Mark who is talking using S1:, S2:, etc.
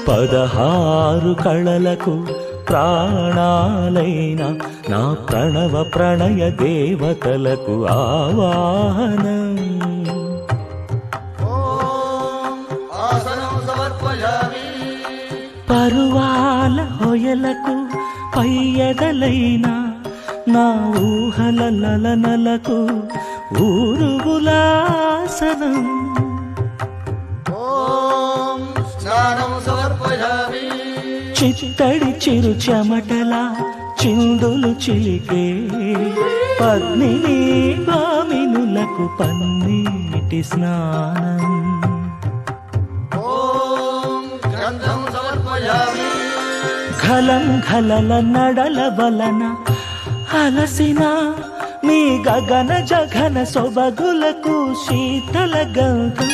S1: 16 కళలకు ప్రాణాలైన నా ప్రణవ ప్రణయ దేవతలకు ఆవాహనం. పరువాల హొయలకు పయ్యదలైన నా ఊహల లలనలకు ఊరుగులాసనం. చిత్తడి చిరు చెమటల చిందులు చిలికే పద్మిని భామినులకు పన్నీటి స్నానం. ఘలం ఘలల నడల వలన అలసిన మీ గగన జగన సొబగులకు శీతల గంధం.